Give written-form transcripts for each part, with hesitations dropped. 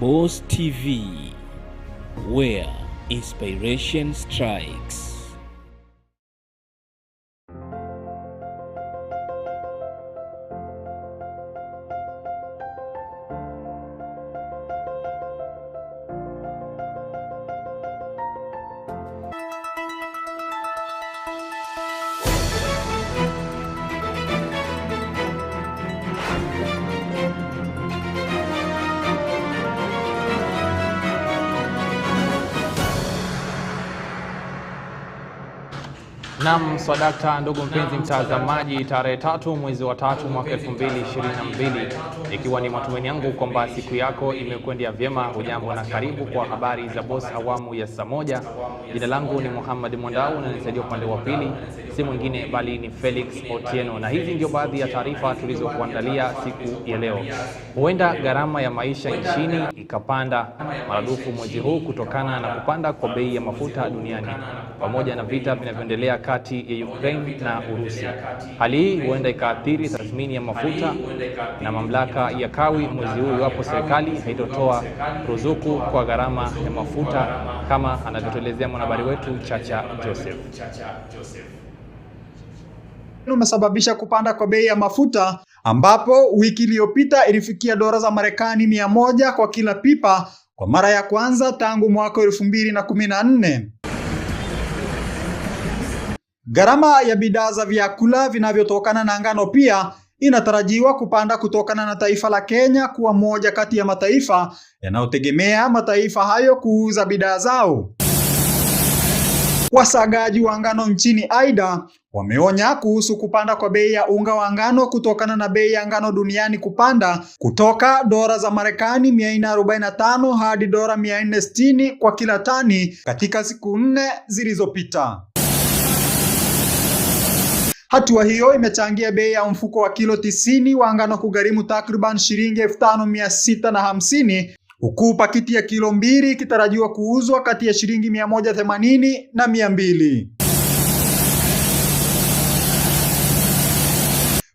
Boss TV, where inspiration strikes. Naam, swadakta ndugu mpenzi mtazamaji, tarehe 3 mwezi wa 3 mwaka 2022, ikiwa ni matumaini yangu kwamba siku yako imekwenda vyema. Hujambo na karibu kwa habari za Boss awamu ya saa moja. Jina langu ni MWANDAU na nisaidia upande wa pili si mwingine bali ni Felix Otieno, na hizi ndio baadhi ya taarifa tulizokuandalia siku ya leo. Huenda gharama ya maisha nchini ikapanda maradufu mwezi huu kutokana na kupanda kwa bei ya mafuta duniani pamoja na vita vinavyoendelea kati ya Ukraine na Urusi. Hali hii huenda ikaathiri tathmini ya mafuta na mamlaka ya kawi mwezi huu iwapo serikali haitotoa ruzuku kwa gharama ya mafuta, kama anavyotuelezea mwanahabari wetu Chacha Joseph. Umesababisha kupanda kwa bei ya mafuta, ambapo wiki iliyopita ilifikia dola za Marekani 100 kwa kila pipa kwa mara ya kwanza tangu mwaka 2014. Gharama ya bidhaa za vyakula vinavyotokana na ngano pia inatarajiwa kupanda kutokana na taifa la Kenya kuwa moja kati ya mataifa yanayotegemea mataifa hayo kuuza bidhaa zao. Wasagaji wa ngano nchini aidha wameonya kuhusu kupanda kwa bei ya unga wa ngano kutokana na bei ya ngano duniani kupanda kutoka dola za Marekani 445 hadi dola 460 kwa kila tani katika siku 4 zilizopita. Hatua hiyo imechangia bei ya mfuko wa kilo 90 wa ngano kugharimu takriban shilingi 5650, huku pakiti ya kilo 2 ikitarajiwa kuuzwa kati ya shilingi 180 na 200.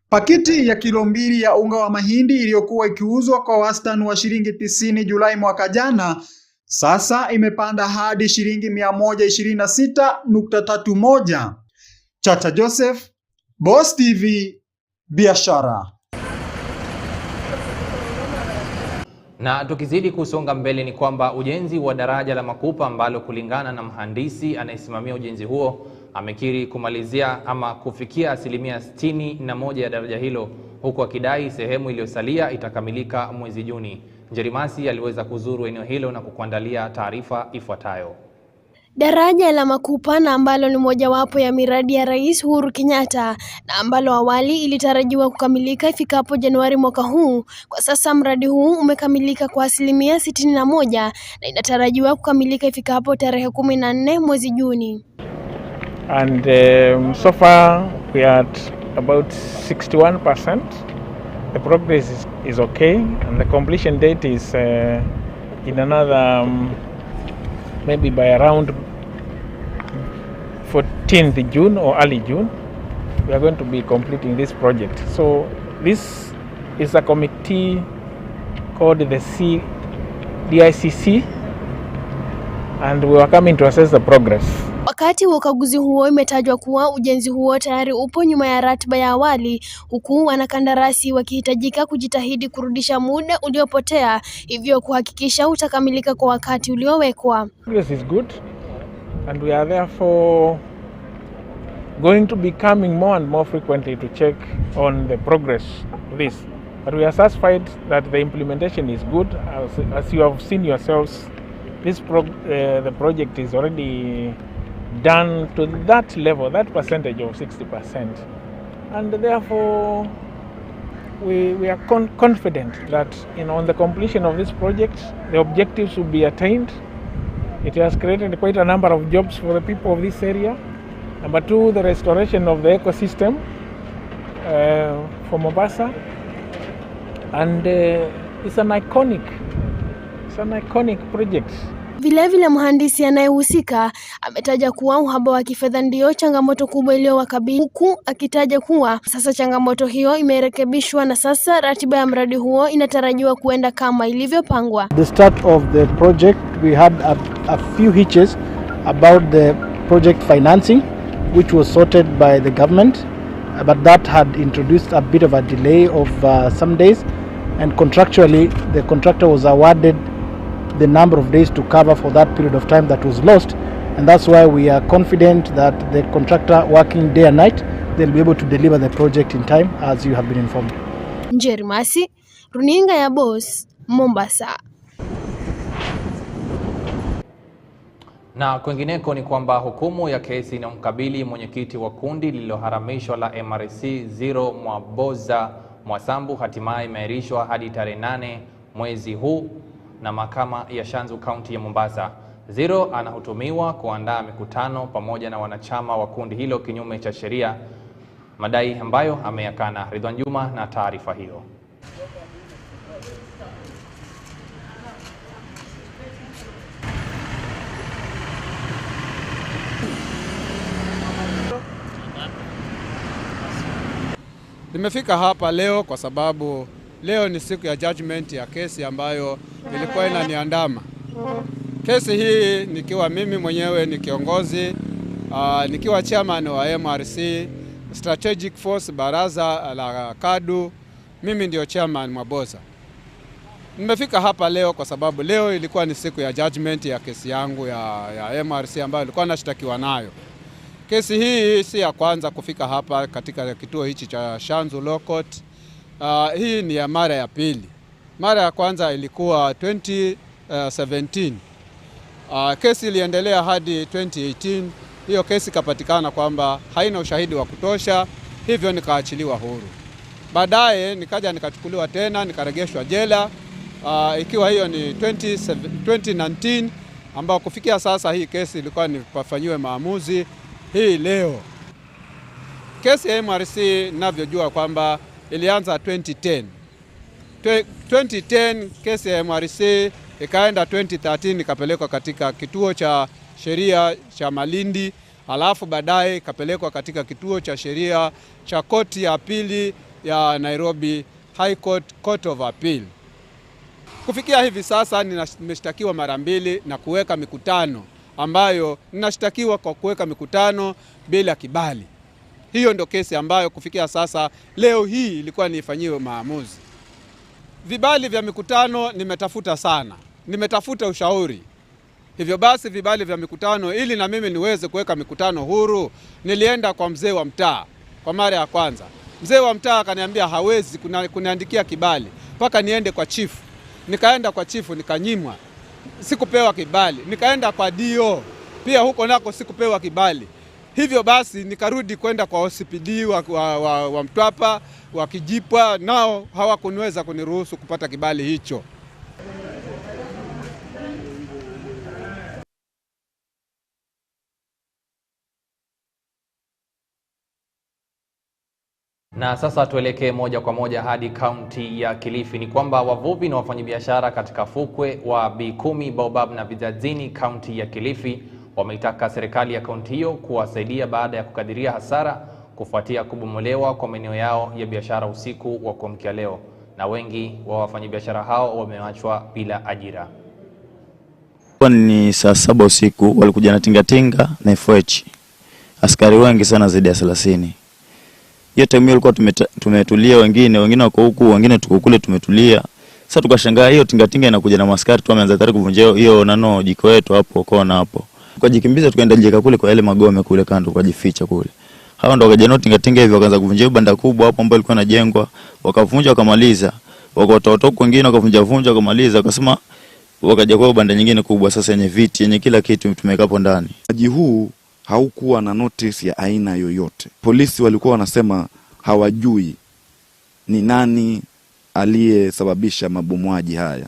Pakiti ya kilo 2 ya unga wa mahindi iliyokuwa ikiuzwa kwa wastani wa shilingi 90 Julai mwaka jana, sasa imepanda hadi shilingi 126.31. Chacha Joseph, Boss TV, biashara. Na tukizidi kusonga mbele ni kwamba ujenzi wa daraja la Makupa ambalo kulingana na mhandisi anayesimamia ujenzi huo amekiri kumalizia ama kufikia 61% ya daraja hilo, huku akidai sehemu iliyosalia itakamilika mwezi Juni. Njerimasi aliweza kuzuru eneo hilo na kukuandalia taarifa ifuatayo. Daraja la Makupa na ambalo ni mojawapo ya miradi ya Rais Uhuru Kenyatta na ambalo awali ilitarajiwa kukamilika ifikapo Januari mwaka huu. Kwa sasa mradi huu umekamilika kwa 61% na inatarajiwa kukamilika ifikapo tarehe 14 mwezi Juni. And so far we are at about 61%. The progress is okay, and the completion date is in another maybe by around 14th June or early June, we are going to be completing this project. So this is a committee called the DICC, and we are coming to assess the progress. Wakati wa ukaguzi huo imetajwa kuwa ujenzi huo tayari upo nyuma ya ratiba ya awali, huku wanakandarasi wakihitajika kujitahidi kurudisha muda uliopotea, hivyo kuhakikisha utakamilika kwa wakati uliowekwa. Progress is good, and we are therefore going to be coming more and more frequently to check on the progress of this. But we are satisfied that the implementation is good. As you have seen yourselves, the project is already done to that level, that percentage of 60%, and therefore we are confident that on the completion of this project the objectives will be attained. It has created quite a number of jobs for the people of this area. Number 2, the restoration of the ecosystem for Mombasa, and it's an iconic project Vilevile mhandisi anayehusika ametaja kuwa uhaba wa kifedha ndio changamoto kubwa iliyowakabili, huku akitaja kuwa sasa changamoto hiyo imerekebishwa na sasa ratiba ya mradi huo inatarajiwa kuenda kama ilivyopangwa. The start of the project we had a few hitches about the project financing, which was sorted by the government, but that had introduced a bit of a delay of some days, and contractually the contractor was awarded the number of days to cover for that period of time that was lost, and that's why we are confident that the contractor working day and night, they'll be able to deliver the project in time as you have been informed. Njeri Masi, Runinga ya Boss, Mombasa. Na kwingineko ni kwamba hukumu ya kesi inayomkabili mwenyekiti wa kundi lililoharamishwa la MRC 0 Moja Mwasambu hatimaye imeahirishwa hadi tarehe 8 mwezi huu na mahakama ya Shanzu County ya Mombasa. 0 anahutumiwa kuandaa mikutano pamoja na wanachama wa kundi hilo kinyume cha sheria, madai ambayo ameyakana. Ridwan Juma na taarifa hiyo. Nimefika hapa leo kwa sababu leo ni siku ya judgment ya kesi ambayo ilikuwa inaniandama. Kesi hii nikiwa mimi mwenyewe ni kiongozi, nikiwa chairman wa MRC Strategic Force baraza la KADU, mimi ndio chairman Mwaboza. Nimefika hapa leo kwa sababu leo ilikuwa ni siku ya judgment ya kesi yangu ya MRC ambayo ilikuwa nashtakiwa nayo. Kesi hii si ya kwanza kufika hapa katika kituo hichi cha Shanzu Law Court. Hii ni ya mara ya pili. Mara ya kwanza ilikuwa 2017. Kesi iliendelea hadi 2018. Hiyo kesi kapatikana kwamba haina ushahidi wa kutosha, hivyo nikaachiliwa huru. Baadaye nikaja nikachukuliwa tena nikaregeshwa jela. Ikiwa hiyo ni 2019 ambao kufikia sasa hii kesi ilikuwa nifanyiwe maamuzi hii leo. Kesi ya MRC ninavyojua kwamba ilianza 2010. 2010 kesi ya MRC ikaenda 2013 ikapelekwa katika kituo cha sheria cha Malindi, alafu baadaye ikapelekwa katika kituo cha sheria cha koti ya pili ya Nairobi High Court, Court of Appeal. Kufikia hivi sasa nimeshtakiwa mara mbili na kuweka mikutano ambayo ninashtakiwa kwa kuweka mikutano bila kibali. Hiyo ndio kesi ambayo kufikia sasa leo hii ilikuwa nifanyiwe maamuzi. Vibali vya mikutano nimetafuta sana. Nimetafuta ushauri. Hivyo basi vibali vya mikutano ili na mimi niweze kuweka mikutano huru, nilienda kwa mzee wa mtaa kwa mara ya kwanza. Mzee wa mtaa akaniambia hawezi kuniandikia kibali mpaka niende kwa chifu. Nikaenda kwa chifu nikanyimwa. Sikupewa kibali. Nikaenda kwa DO. Pia huko nako sikupewa kibali. Hivyo basi nikarudi kwenda kwa OCPD wa Mtwapa, wa Kijipwa, nao hawakuniweza kuniruhusu kupata kibali hicho. Na sasa tuelekee moja kwa moja hadi kaunti ya Kilifi. Ni kwamba wavuvi na wafanyabiashara katika fukwe wa B10 Baobab na Vizazini kaunti ya Kilifi wameitaka serikali ya kaunti hiyo kuwasaidia baada ya kukadiria hasara kufuatia kubomolewa kwa maeneo yao ya biashara usiku wa kuamkia leo, na wengi wa wafanyabiashara hao wameachwa bila ajira. Ni saa 7 usiku walikuja na tingatinga na FH. Askari wengi sana zaidi ya 30. Hiyo time ilikuwa tumetulia, wengine wako huku, wengine tuko kule tumetulia. Sasa tukashangaa hiyo tingatinga inakuja na maskari tu wameanza tayari kuvunja hiyo jiko yetu hapo kona hapo. Tukajikimbiza tukaenda jeka kule kwa yale magome kule kando tukajificha kule. Hao ndio wakaja tingatinga hivyo wakaanza kuvunja banda kubwa hapo ambapo ilikuwa inajengwa, wakavunja wakamaliza. Wakatoa wengine wakavunja wakamaliza, wakasema wakaja kwa banda nyingine kubwa sasa yenye viti yenye kila kitu tumeweka hapo ndani. Mji huu haukuwa na notice ya aina yoyote. Polisi walikuwa wanasema hawajui ni nani aliyesababisha mabomoaji haya.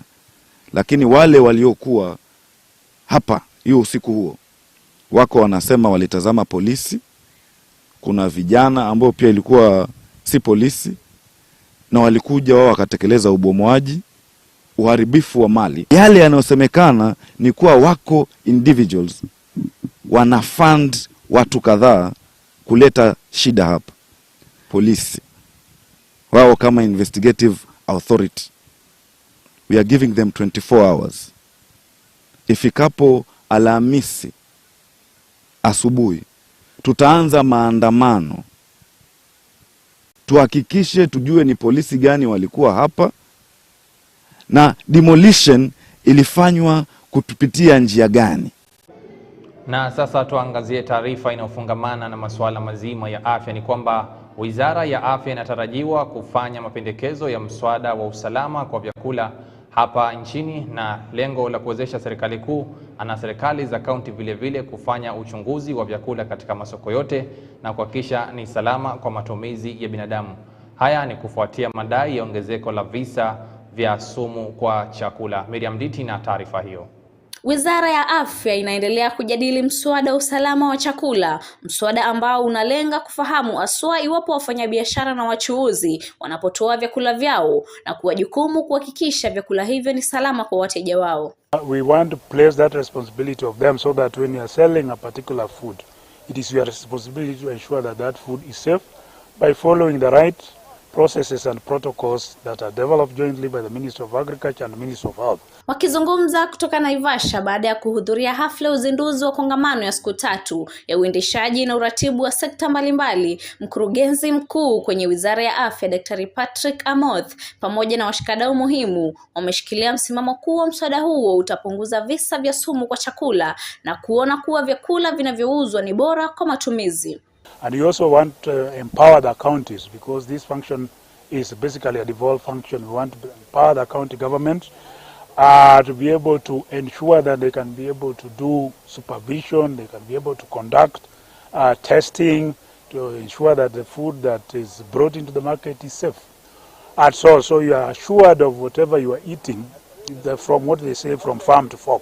Lakini wale waliokuwa hapa hiyo usiku huo wako wanasema walitazama polisi. Kuna vijana ambao pia ilikuwa si polisi na walikuja wao wakatekeleza ubomoaji uharibifu wa mali. Yale yanayosemekana ni kuwa wako individuals wana fund watu kadhaa kuleta shida hapa. Polisi wao kama investigative authority, we are giving them 24 hours. Ifikapo Alhamisi asubuhi tutaanza maandamano, tuhakikishe tujue ni polisi gani walikuwa hapa na demolition ilifanywa kutupitia njia gani. Na sasa tuangazie taarifa inayofungamana na masuala mazima ya afya. Ni kwamba Wizara ya Afya inatarajiwa kufanya mapendekezo ya mswada wa usalama kwa vyakula hapa nchini, na lengo la kuwezesha serikali kuu na serikali za kaunti vile vile kufanya uchunguzi wa vyakula katika masoko yote na kuhakikisha ni salama kwa matumizi ya binadamu. Haya ni kufuatia madai ya ongezeko la visa vya sumu kwa chakula. Miriam Diti na taarifa hiyo. Wizara ya Afya inaendelea kujadili mswada wa usalama wa chakula, mswada ambao unalenga kufahamu haswa iwapo wafanyabiashara na wachuuzi wanapotoa vyakula vyao na kuwa jukumu kuhakikisha vyakula hivyo ni salama kwa wateja wao. We want to place that responsibility of them so that when you are selling a particular food, it is your responsibility to ensure that that food is safe by following the right processes and protocols that are developed jointly by the Ministry of Agriculture and the Ministry of Health. Wakizungumza kutoka Naivasha baada ya kuhudhuria hafla ya uzinduzi wa kongamano ya siku 3 ya uendeshaji na uratibu wa sekta mbalimbali, mkurugenzi mkuu kwenye Wizara ya Afya Daktari Patrick Amoth pamoja na washikadau muhimu wameshikilia msimamo kuwa mswada huo utapunguza visa vya sumu kwa chakula na kuona kuwa vyakula vinavyouzwa ni bora kwa matumizi. And we also want to empower the counties, because this function is basically a devolved function. We want to empower the county government to be able to ensure that they can be able to do supervision, they can be able to conduct testing to ensure that the food that is brought into the market is safe. And so you are assured of whatever you are eating, from what they say from farm to fork,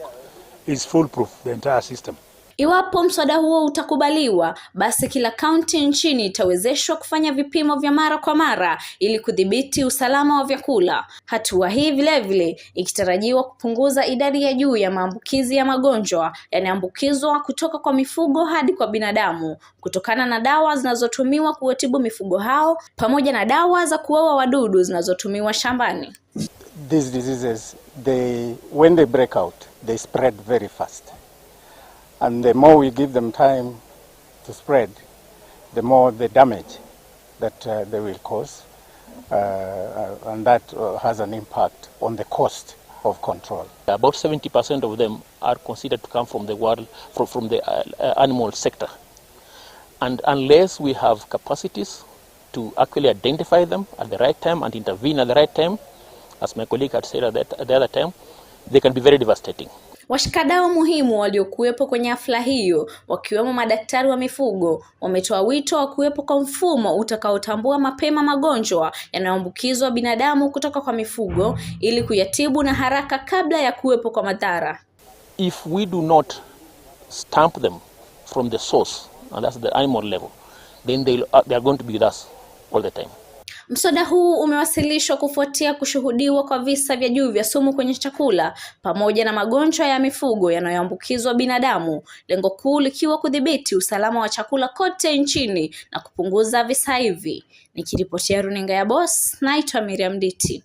is foolproof, the entire system. Iwapo mswada huo utakubaliwa, basi kila kaunti nchini itawezeshwa kufanya vipimo vya mara kwa mara ili kudhibiti usalama wa vyakula. Hatua hii vile vile ikitarajiwa kupunguza idadi ya juu ya maambukizi ya magonjwa yanayoambukizwa kutoka kwa mifugo hadi kwa binadamu, kutokana na dawa zinazotumiwa kuwatibu mifugo hao pamoja na dawa za kuua wadudu zinazotumiwa shambani. These diseases, when they break out, they spread very fast. And the more we give them time to spread, the more the damage that they will cause, and that has an impact on the cost of control. About 70% of them are considered to come from the from the animal sector, and unless we have capacities to actually identify them at the right time and intervene at the right time, as my colleague had said at the other time, they can be very devastating. Washikadau muhimu waliokuwepo kwenye hafla hiyo, wakiwemo madaktari wa mifugo, wametoa wito wa kuwepo kwa mfumo utakaotambua mapema magonjwa yanayoambukizwa binadamu kutoka kwa mifugo ili kuyatibu na haraka kabla ya kuwepo kwa madhara. If we do not stamp them from the source, and that's the animal level, then they are going to be with us all the time. Mswada huu umewasilishwa kufuatia kushuhudiwa kwa visa vya juu vya sumu kwenye chakula pamoja na magonjwa ya mifugo yanayoambukizwa binadamu, lengo kuu likiwa kudhibiti usalama wa chakula kote nchini na kupunguza visa hivi. Nikiripotia runinga ya Boss, naitwa Miriam Diti.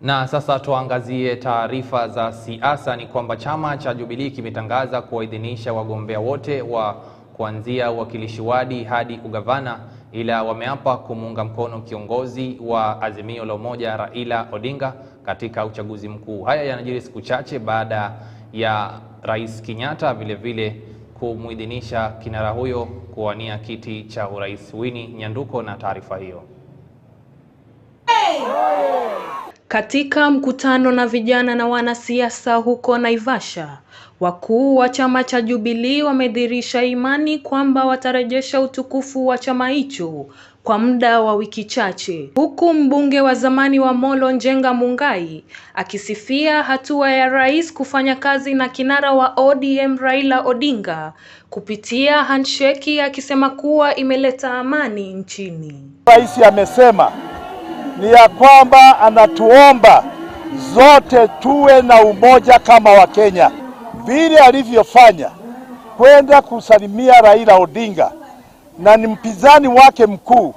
Na sasa tuangazie taarifa za siasa. Ni kwamba chama cha Jubilee kimetangaza kuwaidhinisha wagombea wote wa kuanzia uwakilishi wadi hadi ugavana, ila wameapa kumuunga mkono kiongozi wa Azimio la Umoja Raila Odinga katika uchaguzi mkuu. Haya yanajiri siku chache baada ya Rais Kenyatta vile vile kumuidhinisha kinara huyo kuwania kiti cha urais. Winnie Nyanduko na taarifa hiyo. Katika mkutano na vijana na wanasiasa huko Naivasha, wakuu wa chama cha Jubilee wamedhihirisha imani kwamba watarejesha utukufu wa chama hicho kwa muda wa wiki chache, huku mbunge wa zamani wa Molo Njenga Mungai akisifia hatua ya rais kufanya kazi na kinara wa ODM Raila Odinga kupitia handshake, akisema kuwa imeleta amani nchini. Rais amesema ni ya kwamba anatuomba zote tuwe na umoja kama Wakenya, vile alivyofanya kwenda kusalimia Raila Odinga na ni mpinzani wake mkuu.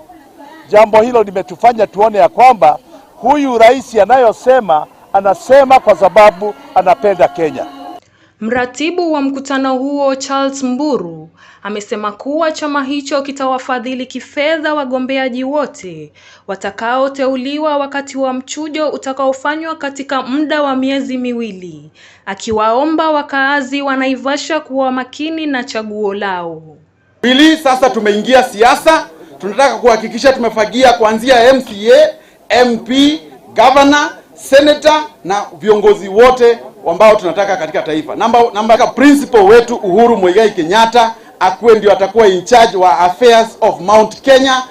Jambo hilo limetufanya tuone ya kwamba huyu rais anasema kwa sababu anapenda Kenya. Mratibu wa mkutano huo Charles Mburu amesema kuwa chama hicho kitawafadhili kifedha wagombeaji wote watakaoteuliwa wakati wa mchujo utakaofanywa katika muda wa miezi miwili, akiwaomba wakaazi wa Naivasha kuwa makini na chaguo lao. Hili sasa tumeingia siasa, tunataka kuhakikisha tumefagia kuanzia MCA, MP, governor, senator na viongozi wote ambao tunataka katika taifa. Namba principal wetu Uhuru Muigai Kenyatta akuwe ndio atakuwa in charge wa affairs of Mount Kenya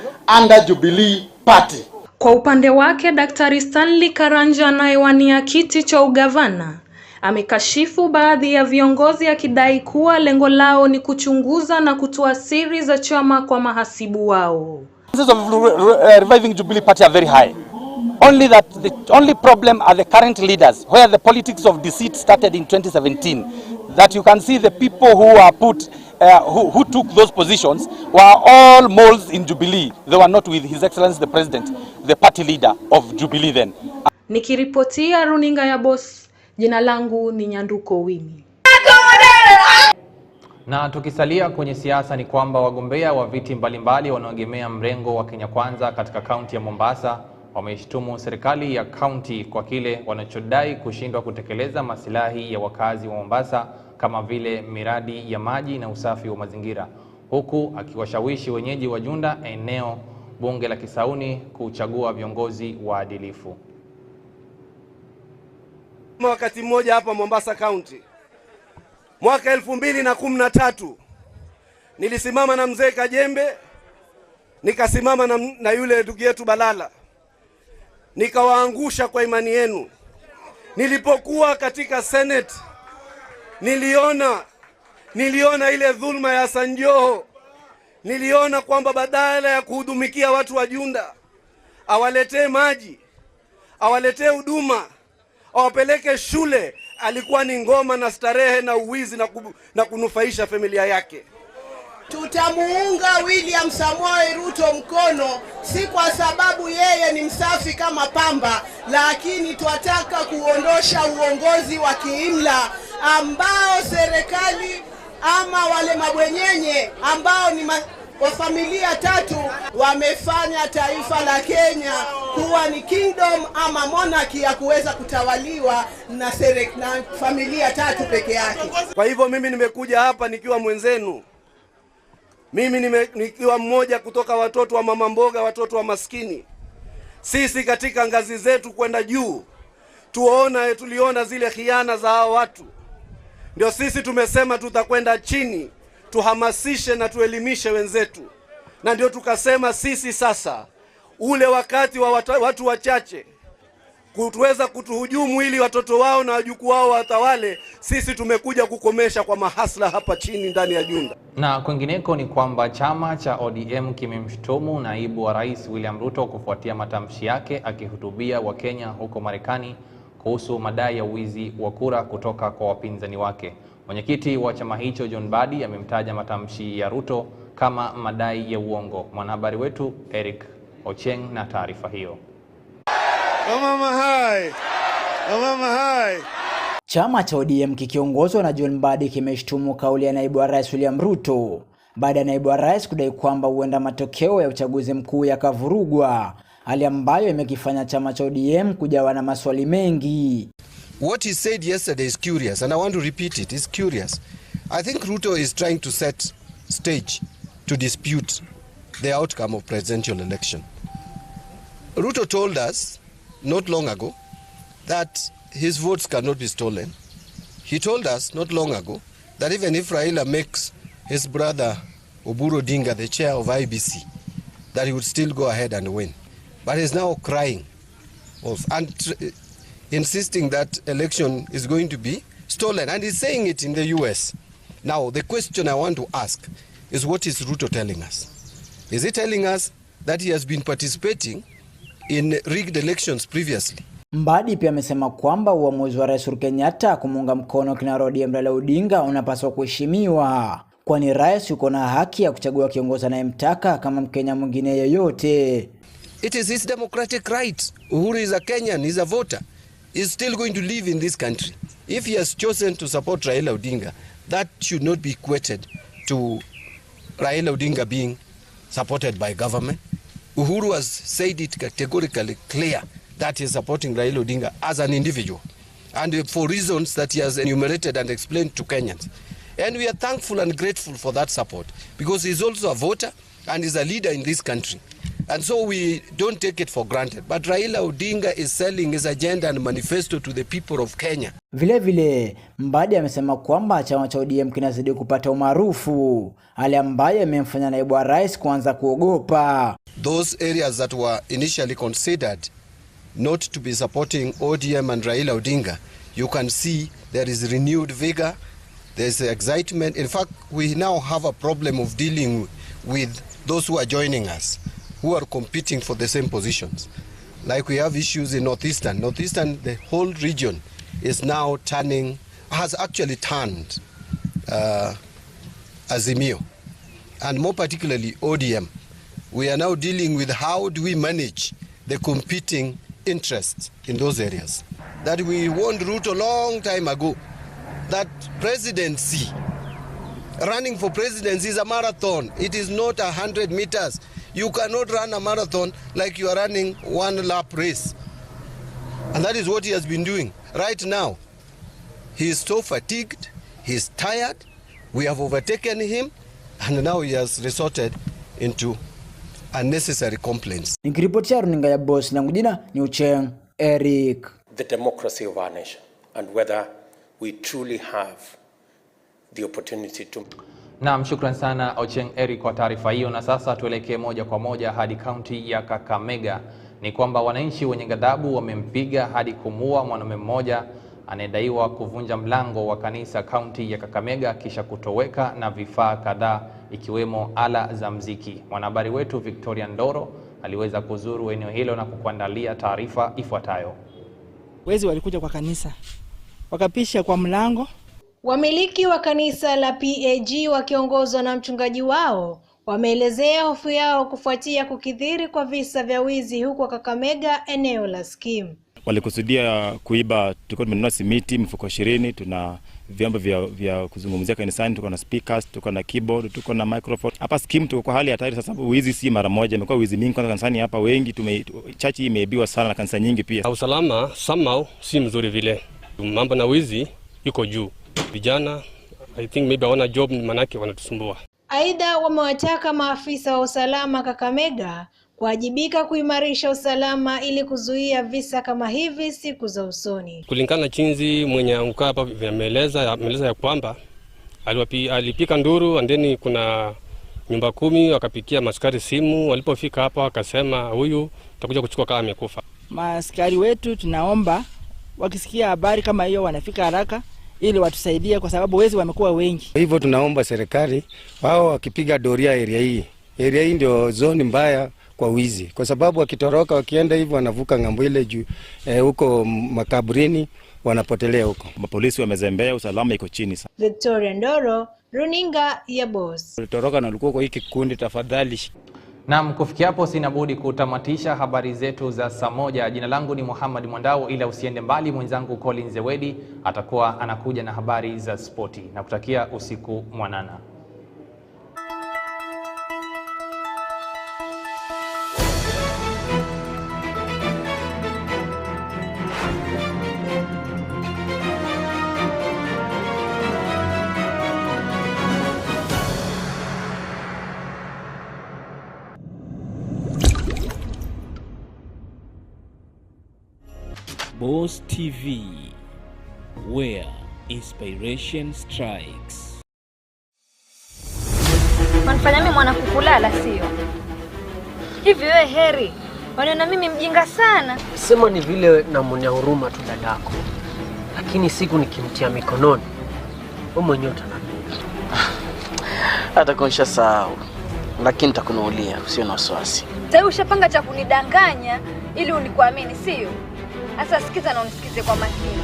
under Jubilee Party. Kwa upande wake Daktari Stanley Karanja anayewania kiti cha ugavana amekashifu baadhi ya viongozi akidai kuwa lengo lao ni kuchunguza na kutoa siri za chama kwa mahasibu wao. Chances of reviving Jubilee Party are very high. Only that the only problem are the current leaders, where the politics of deceit started in 2017. That you can see the people who are who took those positions were all moles in Jubilee. They were not with His Excellency the President, the party leader of Jubilee then. Nikiripotia runinga ya Boss, jina langu ni Nyanduko Wini. Na tukisalia kwenye siasa ni kwamba wagombea wa viti mbalimbali wanaoegemea mrengo wa Kenya Kwanza katika kaunti ya Mombasa wameshtumu serikali ya kaunti kwa kile wanachodai kushindwa kutekeleza maslahi ya wakazi wa Mombasa kama vile miradi ya maji na usafi wa mazingira, huku akiwashawishi wenyeji wa Junda eneo bunge la Kisauni kuchagua viongozi waadilifu. Wakati mmoja hapa Mombasa County mwaka 2013 nilisimama na mzee Kajembe, nikasimama na yule ndugu yetu Balala, nikawaangusha kwa imani yenu. Nilipokuwa katika Senate niliona ile dhulma ya Sanjoho. Niliona kwamba badala ya kuhudumikia watu wa Junda, awaletee maji, awaletee huduma, awapeleke shule, alikuwa ni ngoma na starehe na uwizi na kunufaisha familia yake. Tutamuunga William Samoei Ruto mkono, si kwa sababu yeye ni msafi kama pamba, lakini twataka kuondosha uongozi wa kiimla ambao serikali ama wale mabwenyenye ambao ni wa familia tatu wamefanya taifa la Kenya kuwa ni kingdom ama monarchy ya kuweza kutawaliwa na familia tatu peke yake. Kwa hivyo mimi nimekuja hapa nikiwa mwenzenu. Mimi nikiwa mmoja kutoka watoto wa mama mboga, watoto wa maskini. Sisi katika ngazi zetu kwenda juu tuliona zile khiana za hao watu. Ndio sisi tumesema tutakwenda chini, tuhamasishe na tuelimishe wenzetu. Na ndio tukasema sisi sasa ule wakati wa watu wachache kutuweza kutuhujumu ili watoto wao na wajukuu wao watawale, sisi tumekuja kukomesha kwa mahasla hapa chini ndani ya Junda. Na kwingineko ni kwamba chama cha ODM kimemshutumu naibu wa rais William Ruto kufuatia matamshi yake akihutubia Wakenya huko Marekani kuhusu madai ya wizi wa kura kutoka kwa wapinzani wake. Mwenyekiti wa chama hicho John Badi amemtaja matamshi ya Ruto kama madai ya uongo. Mwanahabari wetu Eric Ocheng na taarifa hiyo. Chama cha ODM kikiongozwa na John Badi kimeshtumu kauli ya naibu wa rais William Ruto baada ya naibu wa rais kudai kwamba huenda matokeo ya uchaguzi mkuu yakavurugwa, hali ambayo imekifanya chama cha ODM kujawa na maswali mengi. What he said yesterday is curious, and I want to repeat it. It's curious. I think Ruto is trying to set stage to dispute the outcome of presidential election. Ruto told us not long ago that his votes cannot be stolen. He told us not long ago that even if Raila makes his brother Oburu Odinga the chair of IBC, that he would still go ahead and win. But he's now crying and insisting that election is going to be stolen, and he's saying it in the US. Now, the question I want to ask is, what is Ruto telling us? Is he telling us that he has been participating in rigged elections previously. Mbadi pia amesema kwamba uamuzi wa Rais Uhuru Kenyatta kumuunga mkono kinara ODM Raila Odinga unapaswa kuheshimiwa, kwani rais yuko na haki ya kuchagua kiongozi anayemtaka kama Mkenya mwingine yeyote. It is his democratic right. Uhuru is a Kenyan, is a voter. Is still going to live in this country. If he has chosen to support Raila Odinga, that should not be equated to Raila Odinga being supported by government. Uhuru has said it categorically clear that he is supporting Raila Odinga as an individual, and for reasons that he has enumerated and explained to Kenyans. And we are thankful and grateful for that support, because he is also a voter and is a leader in this country. And so we don't take it for granted. But Raila Odinga is selling his agenda and manifesto to the people of Kenya. Vile vile, Mbadi amesema kwamba chama cha ODM kinazidi kupata umaarufu, hali ambayo imemfanya naibu wa rais kuanza kuogopa. Those areas that were initially considered not to be supporting ODM and Raila Odinga, you can see there is renewed vigor, there is excitement. In fact, we now have a problem of dealing with those who are joining us, who are competing for the same positions. Like we have issues in Northeastern. Northeastern, the whole region is now turning, has actually turned Azimio, and more particularly ODM. We are now dealing with how do we manage the competing interests in those areas. That we warned Ruto a long time ago, that presidency, running for presidency is a marathon. It is not 100 meters. You cannot run a marathon like you are running one lap race. And that is what he has been doing. Right now, he is so fatigued, he is tired, we have overtaken him, and now he has resorted into unnecessary complaints. Nikiripotia runinga ya Boss, langu jina ni Ucheng Eric. The democracy of our nation, and whether we truly have the opportunity to... Naam, shukran sana Ocheng Eric kwa taarifa hiyo. Na sasa tuelekee moja kwa moja hadi kaunti ya Kakamega. Ni kwamba wananchi wenye ghadhabu wamempiga hadi kumuua mwanamume mmoja anayedaiwa kuvunja mlango wa kanisa kaunti ya Kakamega kisha kutoweka na vifaa kadhaa ikiwemo ala za mziki. Mwanahabari wetu Victoria Ndoro aliweza kuzuru eneo hilo na kukuandalia taarifa ifuatayo. Wezi walikuja kwa kanisa, wakapisha kwa mlango. Wamiliki wa kanisa la PAG wakiongozwa na mchungaji wao wameelezea hofu yao kufuatia kukithiri kwa visa vya wizi huko Kakamega, eneo la Skim. Walikusudia kuiba, tulikuwa tumenunua simiti mifuko 20, tuna vyombo vya kuzungumzia kanisani, tuko na speakers, tuko na keyboard, tuko na microphone. Hapa Skim tuko kwa hali ya hatari sasa, wizi si mara moja, imekuwa wizi mingi kwa kanisani hapa, wengi chachi imeibiwa sana na kanisa nyingi pia. Usalama somehow si mzuri vile. Mambo na wizi yuko juu. Vijana I think maybe hawana job, manake wanatusumbua. Aidha, wamewataka maafisa wa usalama Kakamega kuwajibika kuimarisha usalama ili kuzuia visa kama hivi siku za usoni. Kulingana chinzi mwenye anguka hapa ameeleza ya kwamba alipika nduru, andeni kuna nyumba 10 wakapikia maskari simu, walipofika hapa wakasema huyu tutakuja kuchukua kama amekufa. Maskari wetu tunaomba wakisikia habari kama hiyo wanafika haraka ili watusaidie, kwa sababu wezi wamekuwa wengi. Hivyo tunaomba serikali wao wakipiga doria area hii ndio zone mbaya kwa wizi, kwa sababu wakitoroka wakienda hivyo wanavuka ngambo ile juu huko makaburini wanapotelea huko. Mapolisi wamezembea, usalama iko chini sana. Victoria Ndoro, runinga ya Boss. Toroka na ulikuwa kwa hiki kikundi, tafadhali. Naam, kufikia hapo sina budi kutamatisha habari zetu za saa moja. Jina langu ni Mohammed MWANDAU, ila usiende mbali, mwenzangu Colin Zewedi atakuwa anakuja na habari za spoti. Nakutakia usiku mwanana. Boss TV, where inspiration strikes. Manifanya mimi mwana kukulala sio? Hivi wewe Heri, wanaona mimi mjinga sana? Sema ni vile namuonea huruma tu dadako. Lakini siku nikimtia mikononi, wewe mwenyewe utanambia. Hata kunisha sawa. Lakini nitakunuulia, usio na wasiwasi. Sasa ushapanga cha kunidanganya ili unikuamini, sio? Sasa sikiza na unisikize kwa makini.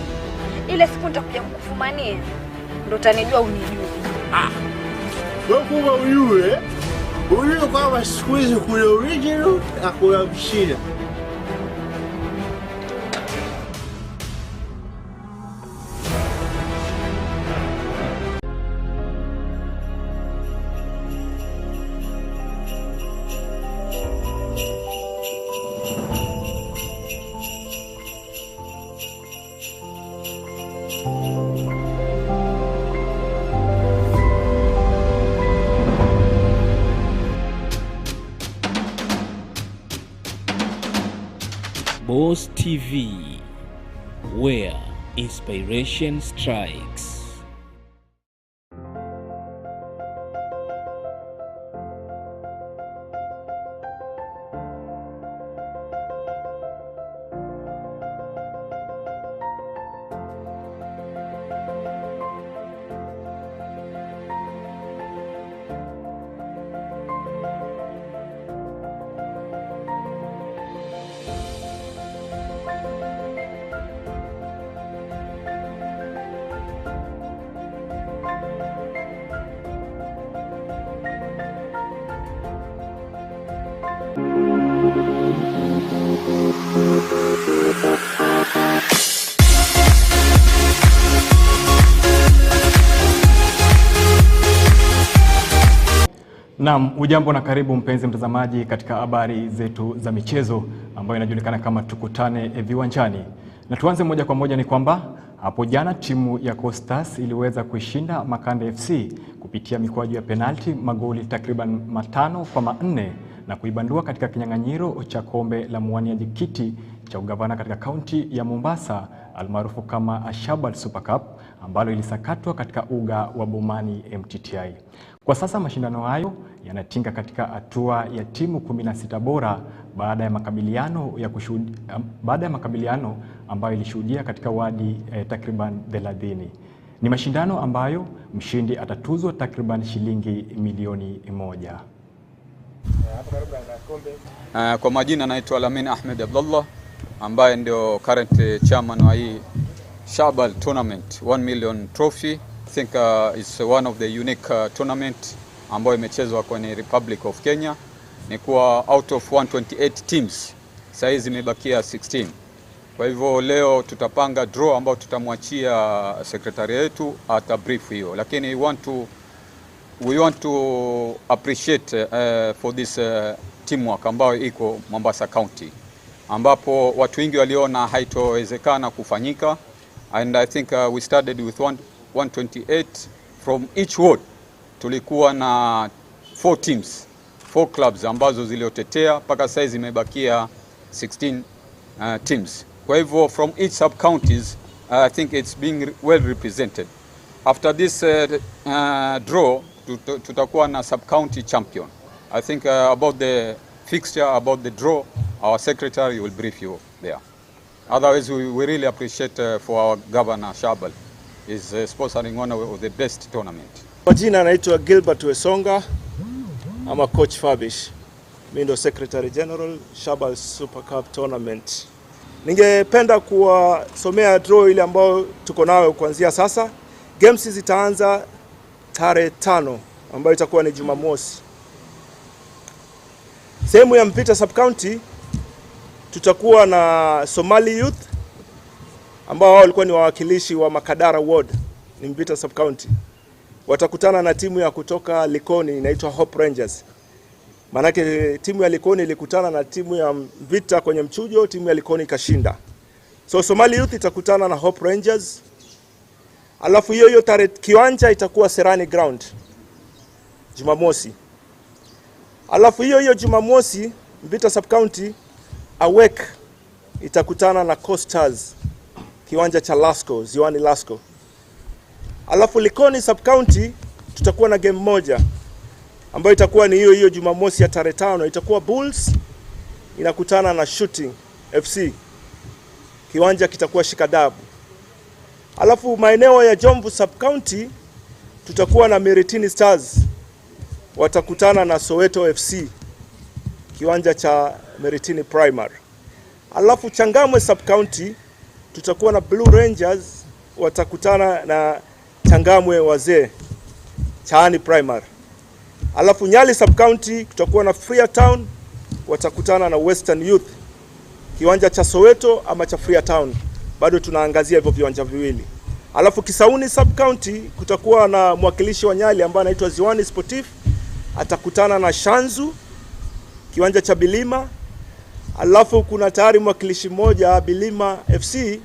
Ile siku nitakuja kukufumania ndo utanijua unijue. Wewe kuwa uyue. Uyue kama siku hizi kuna original na kuna mshida. Boss TV, where inspiration strikes. Naam, ujambo na karibu mpenzi mtazamaji katika habari zetu za michezo ambayo inajulikana kama Tukutane Viwanjani. Na tuanze moja kwa moja ni kwamba hapo jana timu ya Coasters iliweza kuishinda Makande FC kupitia mikwaju ya penalti magoli takriban 5-4 na kuibandua katika kinyang'anyiro cha kombe la mwaniaji kiti cha ugavana katika kaunti ya Mombasa almaarufu kama Habari Super Cup ambalo ilisakatwa katika uga wa Bomani MTTI. Kwa sasa mashindano hayo yanatinga katika hatua ya timu 16 bora baada ya makabiliano ambayo ilishuhudia katika wadi takriban 30. Ni mashindano ambayo mshindi atatuzwa takriban shilingi milioni 1. Kwa majina naitwa Lamin Ahmed Abdullah ambaye ndio current chairman wa hii Habari tournament 1 million trophy. I think it's one of the unique tournament ambayo imechezwa kwenye Republic of Kenya. Ni kuwa out of 128 teams sasa hizi zimebakia 16. Kwa hivyo leo tutapanga draw ambao tutamwachia secretary yetu ata brief hiyo, lakini we want to appreciate for this teamwork ambayo iko Mombasa County, ambapo watu wengi waliona haitowezekana kufanyika, and I think we started with 128 from each ward. Tulikuwa na 4 teams, 4 clubs ambazo ziliotetea mpaka sasa zimebakia 16 teams. Kwa hivyo from each sub counties I think it's being well represented. After this draw tutakuwa na sub county champion. I think about the fixture, about the draw, our secretary will brief you there. Otherwise we really appreciate for our governor Habari is sponsoring one of the best tournament. Kwa jina naitwa Gilbert Wesonga, ama coach Fabish. Mimi ndo secretary general Habari Super Cup tournament. Ningependa kuwasomea draw ile ambayo tuko nayo kuanzia sasa. Games zitaanza tarehe 5 ambayo itakuwa ni Jumamosi. Sehemu ya Mpita sub county tutakuwa na Somali Youth ambao wao walikuwa ni wawakilishi wa Makadara ward, ni Mpita sub county. Watakutana na timu ya kutoka Likoni inaitwa Hope Rangers. Manake timu ya Likoni ilikutana na timu ya Mpita kwenye mchujo, timu ya Likoni ikashinda. So Somali Youth itakutana na Hope Rangers. Alafu hiyo tarehe kiwanja itakuwa Serani Ground Jumamosi. Alafu hiyo Jumamosi Mpita sub county Awek itakutana na Coasters kiwanja cha Lasco, Ziwani Lasco. Alafu Likoni sub county tutakuwa na game moja ambayo itakuwa ni hiyo Jumamosi ya tarehe 5, itakuwa Bulls inakutana na Shooting FC. Kiwanja kitakuwa Shikadabu. Alafu maeneo ya Jomvu sub county tutakuwa na Miritini Stars watakutana na Soweto FC. Kiwanja cha Miritini Primary. Alafu Changamwe sub county tutakuwa na Blue Rangers watakutana na Changamwe wazee Chaani Primary. Alafu Nyali sub county tutakuwa na Freetown watakutana na Western Youth. Kiwanja cha Soweto ama cha Freetown, bado tunaangazia hivyo viwanja viwili. Alafu Kisauni sub county kutakuwa na mwakilishi wa Nyali ambaye anaitwa Ziwani Sportif atakutana na Shanzu kiwanja cha Bilima. Alafu kuna tayari mwakilishi mmoja Bilima FC,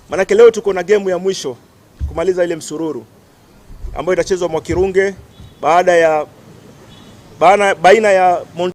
manake leo tuko na game ya mwisho kumaliza ile msururu ambayo itachezwa Mwakirunge baina ya